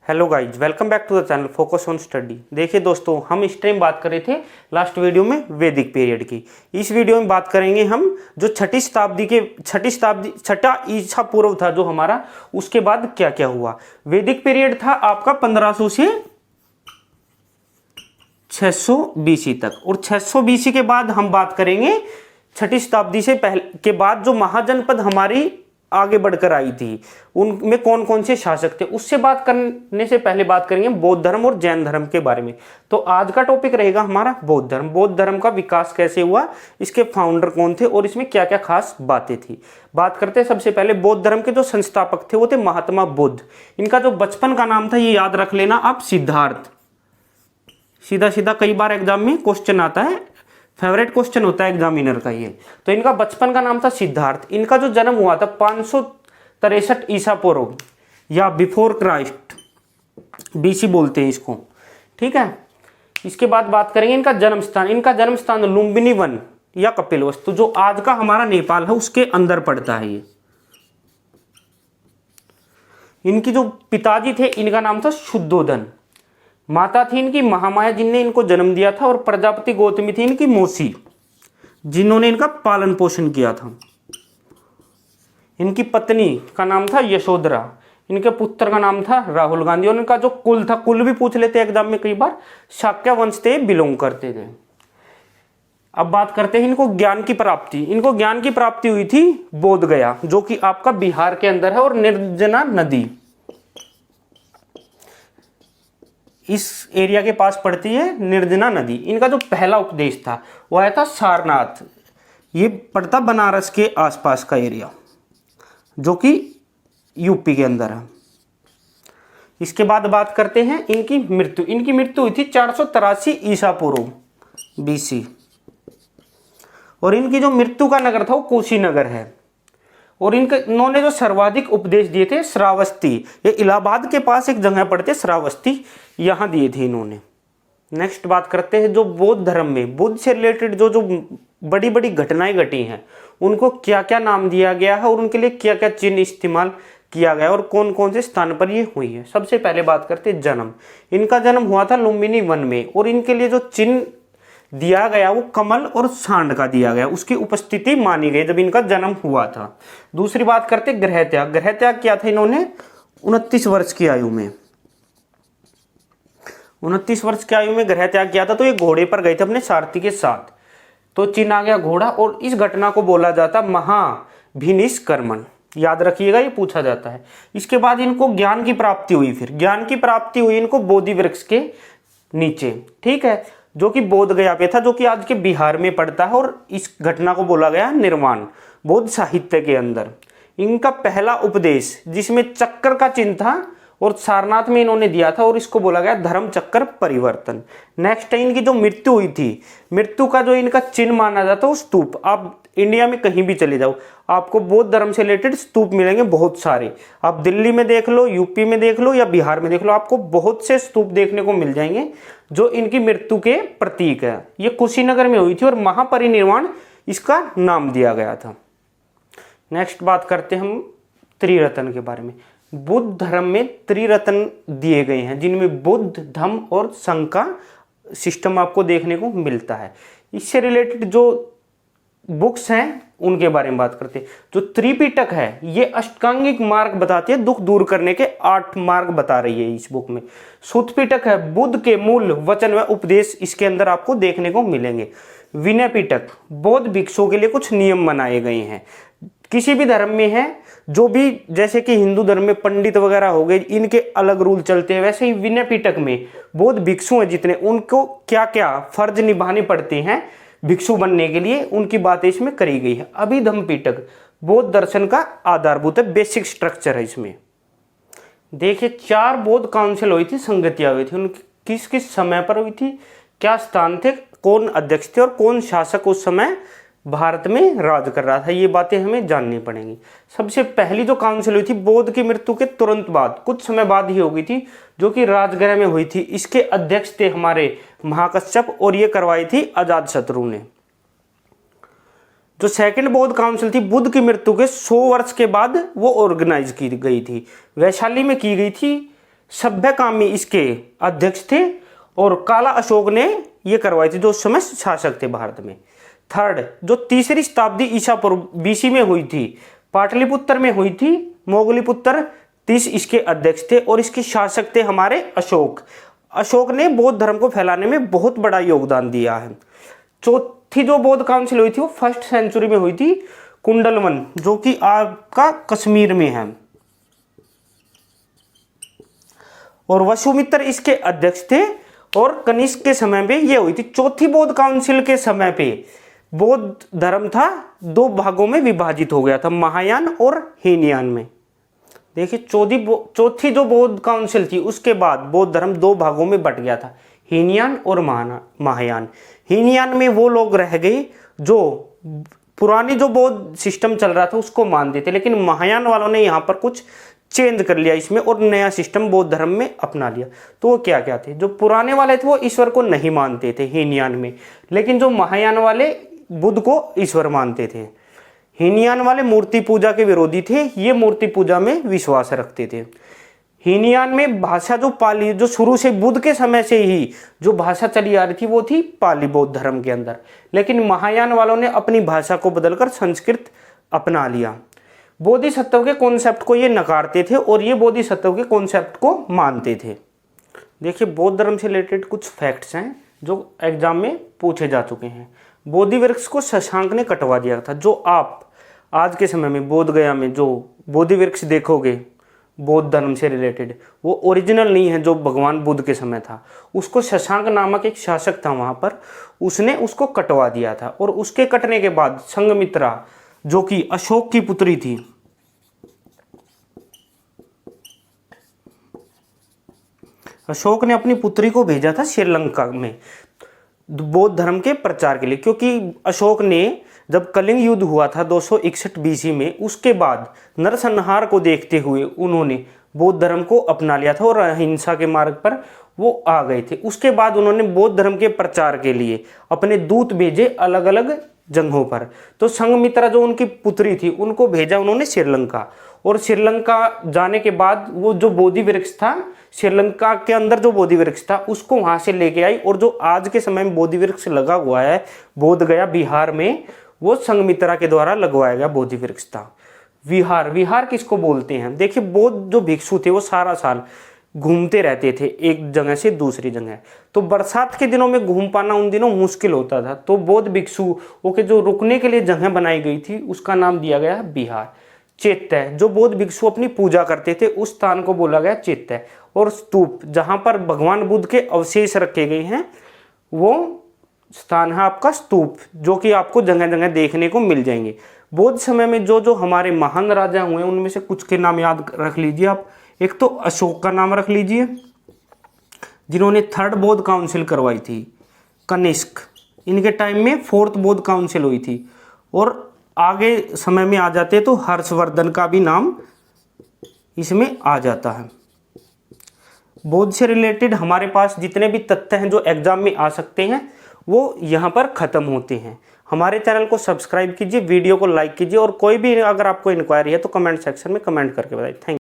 Hello guys, welcome back to the channel focus on study. देखिए दोस्तों, हम इस टाइम बात कर रहे थे लास्ट वीडियो में वैदिक पीरियड की। इस वीडियो में बात करेंगे हम जो छठा ईसा पूर्व था जो हमारा, उसके बाद क्या क्या हुआ। वैदिक पीरियड था आपका 1500 से 600 बीसी तक, और 600 बीसी के बाद हम बात करेंगे छठी शताब्दी से पहले के बाद जो महाजनपद हमारी आगे बढ़कर आई थी, उनमें कौन कौन से शासक थे। उससे बात करने से पहले बात करेंगे बौद्ध धर्म और जैन धर्म के बारे में। तो आज का टॉपिक रहेगा हमारा बौद्ध धर्म। बौद्ध धर्म का विकास कैसे हुआ, इसके फाउंडर कौन थे और इसमें क्या क्या खास बातें थी। बात करते हैं सबसे पहले बौद्ध धर्म के जो संस्थापक थे वो थे महात्मा बुद्ध। इनका जो बचपन का नाम था ये याद रख लेना आप, सिद्धार्थ। सीधा सीधा कई बार एग्जाम में क्वेश्चन आता है, फेवरेट क्वेश्चन होता है एग्जामिनर का ये। तो इनका बचपन का नाम था सिद्धार्थ। इनका जो जन्म हुआ था 563 ईसा पूर्व या बिफोर क्राइस्ट, बीसी बोलते हैं इसको, ठीक है। इसके बाद बात करेंगे इनका जन्म स्थान। इनका जन्म स्थान लुम्बिनी वन या कपिलवस्तु, जो आज का हमारा नेपाल है उसके अंदर पड़ता है ये। इनकी जो पिताजी थे इनका नाम था शुद्धोधन। माता थी इनकी महामाया जिनने इनको जन्म दिया था, और प्रजापति गौतमी थी इनकी मौसी जिन्होंने इनका पालन पोषण किया था। इनकी पत्नी का नाम था यशोधरा। इनके पुत्र का नाम था राहुल गांधी। और इनका जो कुल था, कुल भी पूछ लेते हैं एग्जाम में कई बार, शाक्य वंश से बिलोंग करते थे। अब बात करते हैं इनको ज्ञान की प्राप्ति। इनको ज्ञान की प्राप्ति हुई थी बोध गया, जो कि आपका बिहार के अंदर है, और निर्जना नदी इस एरिया के पास पड़ती है, निर्जना नदी। इनका जो पहला उपदेश था वो आया था सारनाथ। ये पड़ता बनारस के आसपास का एरिया, जो कि यूपी के अंदर है। इसके बाद बात करते हैं इनकी मृत्यु। इनकी मृत्यु हुई थी 483 ईसा पूर्व बीसी, और इनकी जो मृत्यु का नगर था वो कुशीनगर है। और इन्होंने जो सर्वाधिक उपदेश दिए थे श्रावस्ती, ये इलाहाबाद के पास एक जगह पड़ते श्रावस्ती, यहाँ दिए थे इन्होंने। नेक्स्ट बात करते हैं जो बौद्ध धर्म में बुद्ध से रिलेटेड जो बड़ी बड़ी घटनाएं घटी हैं, उनको क्या क्या नाम दिया गया है और उनके लिए क्या क्या चिन्ह इस्तेमाल किया गया और कौन कौन से स्थान पर ये हुई है। सबसे पहले बात करते हैं जन्म। इनका जन्म हुआ था लुम्बिनी वन में, और इनके लिए जो चिन्ह दिया गया वो कमल और सांड का दिया गया, उसकी उपस्थिति मानी गई जब इनका जन्म हुआ था। दूसरी बात करते गृह त्याग। गृह त्याग किया था इन्होंने 29 वर्ष की आयु में। 29 वर्ष की आयु में गृह त्याग किया था। तो ये घोड़े पर गए थे अपने सारथी के साथ, तो चिन्ह आ गया घोड़ा, और इस घटना को बोला जाता महाभिनिष्क्रमण। याद रखिएगा, ये पूछा जाता है। इसके बाद इनको ज्ञान की प्राप्ति हुई। फिर ज्ञान की प्राप्ति हुई इनको बोधि वृक्ष के नीचे, ठीक है, जो कि बोध गया पे था, जो कि आज के बिहार में पड़ता है। और इस घटना को बोला गया निर्वाण बौद्ध साहित्य के अंदर। इनका पहला उपदेश जिसमें चक्र का चिन्ह था और सारनाथ में इन्होंने दिया था, और इसको बोला गया धर्म चक्र परिवर्तन। नेक्स्ट है इनकी जो मृत्यु हुई थी, मृत्यु का जो इनका चिन्ह माना जाता है वो स्तूप। आप इंडिया में कहीं भी चले जाओ, आपको बौद्ध धर्म से रिलेटेड स्तूप मिलेंगे बहुत सारे। आप दिल्ली में देख लो, यूपी में देख लो या बिहार में देख लो, आपको बहुत से स्तूप देखने को मिल जाएंगे जो इनकी मृत्यु के प्रतीक है। ये कुशीनगर में हुई थी और महापरिनिर्वाण इसका नाम दिया गया था। नेक्स्ट बात करते हैं हम त्रिरत्न के बारे में। बुद्ध धर्म में त्रिरत्न दिए गए हैं, जिनमें बुद्ध, धम्म और संघ का सिस्टम आपको देखने को मिलता है। इससे रिलेटेड जो बुक्स हैं उनके बारे में बात करते हैं। जो त्रिपिटक है ये अष्टांगिक मार्ग बताती है, दुख दूर करने के 8 मार्ग बता रही है इस बुक में। सुत्तपिटक है बुद्ध के मूल वचन व उपदेश इसके अंदर आपको देखने को मिलेंगे। विनय पिटक बौद्ध भिक्षुओं के लिए कुछ नियम बनाए गए हैं। किसी भी धर्म में है, जो भी, जैसे कि हिंदू धर्म में पंडित वगैरह हो गए, इनके अलग रूल चलते हैं, वैसे ही विनय पिटक में बौद्ध भिक्षु हैं जितने, उनको क्या क्या फर्ज निभाने पड़ते हैं भिक्षु बनने के लिए, उनकी बातें इसमें करी गई है। अभिधम्म पिटक बौद्ध दर्शन का आधारभूत है, बेसिक स्ट्रक्चर है इसमें। देखिए 4 बौद्ध काउंसिल हुई थी, संगतियां हुई थी, उनकी किस किस समय पर हुई थी, क्या स्थान थे, कौन अध्यक्ष थे और कौन शासक उस समय भारत में राज कर रहा था, ये बातें हमें जाननी पड़ेंगी। सबसे पहली जो काउंसिल हुई थी बौद्ध की मृत्यु के तुरंत बाद, कुछ समय बाद ही हो गई थी, जो कि राजगृह में हुई थी। इसके अध्यक्ष थे हमारे महाकश्यप, और ये करवाई थी अजातशत्रु ने। जो सेकंड बौद्ध काउंसिल थी बुद्ध की मृत्यु के 100 वर्ष के बाद वो ऑर्गेनाइज की गई थी, वैशाली में की गई थी। सभ्यकामी इसके अध्यक्ष थे और काला अशोक ने ये करवाई थी, जो उस समय शासक थे भारत में। थर्ड, जो तीसरी शताब्दी ईसा पूर्व BC में हुई थी, पाटलिपुत्र में हुई थी, मोगलीपुत्र 30 इसके अध्यक्ष थे और इसके शासक थे हमारे अशोक। अशोक ने बौद्ध धर्म को फैलाने में बहुत बड़ा योगदान दिया है। चौथी जो बौद्ध काउंसिल हुई थी वो 1st सेंचुरी में हुई थी, कुंडलवन, जो कि आपका कश्मीर में है, और वसुमित्र इसके अध्यक्ष थे और कनिष्क के समय में ये हुई थी। चौथी बौद्ध काउंसिल के समय पे बौद्ध धर्म था 2 भागों में विभाजित हो गया था, महायान और हीनयान में। देखिए चौथी जो बौद्ध काउंसिल थी उसके बाद बौद्ध धर्म 2 भागों में बट गया था, हीनयान और महायान। हीनयान में वो लोग रह गए जो पुरानी जो बौद्ध सिस्टम चल रहा था उसको मानते थे, लेकिन महायान वालों ने यहाँ पर कुछ चेंज कर लिया इसमें और नया सिस्टम बौद्ध धर्म में अपना लिया। तो वो क्या क्या थे? जो पुराने वाले थे वो ईश्वर को नहीं मानते थे हीनयान में, लेकिन जो महायान वाले बुद्ध को ईश्वर मानते थे। हीनयान वाले मूर्ति पूजा के विरोधी थे, ये मूर्ति पूजा में विश्वास रखते थे। हीनयान में भाषा जो पाली, जो शुरू से बुद्ध के समय से ही जो भाषा चली आ रही थी वो थी पाली बौद्ध धर्म के अंदर, लेकिन महायान वालों ने अपनी भाषा को बदलकर संस्कृत अपना लिया। बोधिसत्व के कॉन्सेप्ट को ये नकारते थे और ये बोधिसत्व के कॉन्सेप्ट को मानते थे। देखिए बौद्ध धर्म से रिलेटेड कुछ फैक्ट्स हैं जो एग्जाम में पूछे जा चुके हैं। बोधि वृक्ष को शशांक ने कटवा दिया था। जो आप आज के समय में बोध गया में जो बोधि वृक्ष देखोगे बौद्ध धर्म से रिलेटेड, वो ओरिजिनल नहीं है जो भगवान बुद्ध के समय था। उसको शशांक नामक एक शासक था वहाँ पर, उसने उसको कटवा दिया था। और उसके कटने के बाद संघमित्रा जो कि अशोक की पुत्री थी, अशोक ने अपनी पुत्री को भेजा था श्रीलंका में बौद्ध धर्म के प्रचार के लिए, क्योंकि अशोक ने जब कलिंग युद्ध हुआ था 261 BC में, उसके बाद नरसंहार को देखते हुए उन्होंने बौद्ध धर्म को अपना लिया था और अहिंसा के मार्ग पर वो आ गए थे। उसके बाद उन्होंने बौद्ध धर्म के प्रचार के लिए अपने दूत भेजे अलग अलग जगहों पर। तो संघमित्रा जो उनकी पुत्री थी उनको भेजा उन्होंने श्रीलंका, और श्रीलंका जाने के बाद वो जो बोधि वृक्ष था, श्रीलंका के अंदर जो बोधि वृक्ष था उसको वहाँ से लेके आई, और जो आज के समय में बोधि वृक्ष लगा हुआ है बोध गया बिहार में, वो संघमित्रा के द्वारा लगवाया गया बोधि वृक्ष था। विहार किसको बोलते हैं? देखिए बौद्ध जो भिक्षु थे वो सारा साल घूमते रहते थे एक जगह से दूसरी जगह, तो बरसात के दिनों में घूम पाना उन दिनों मुश्किल होता था। तो बौद्ध भिक्षुओं के जो रुकने के लिए जगह बनाई गई थी उसका नाम दिया गया बिहार। चैत्य, जो बौद्ध भिक्षु अपनी पूजा करते थे उस स्थान को बोला गया चैत्य। और स्तूप, जहाँ पर भगवान बुद्ध के अवशेष रखे गए हैं वो स्थान है आपका स्तूप, जो कि आपको जगह जगह देखने को मिल जाएंगे। बौद्ध समय में जो जो हमारे महान राजा हुए उनमें से कुछ के नाम याद रख लीजिए आप। एक तो अशोक का नाम रख लीजिए, जिन्होंने 3rd बौद्ध काउंसिल करवाई थी। कनिष्क, इनके टाइम में 4th बौद्ध काउंसिल हुई थी। और आगे समय में आ जाते तो हर्षवर्धन का भी नाम इसमें आ जाता है। बौद्ध से रिलेटेड हमारे पास जितने भी तथ्य हैं जो एग्जाम में आ सकते हैं वो यहाँ पर ख़त्म होते हैं। हमारे चैनल को सब्सक्राइब कीजिए, वीडियो को लाइक कीजिए, और कोई भी अगर आपको इंक्वायरी है तो कमेंट सेक्शन में कमेंट करके बताइए। Thank you.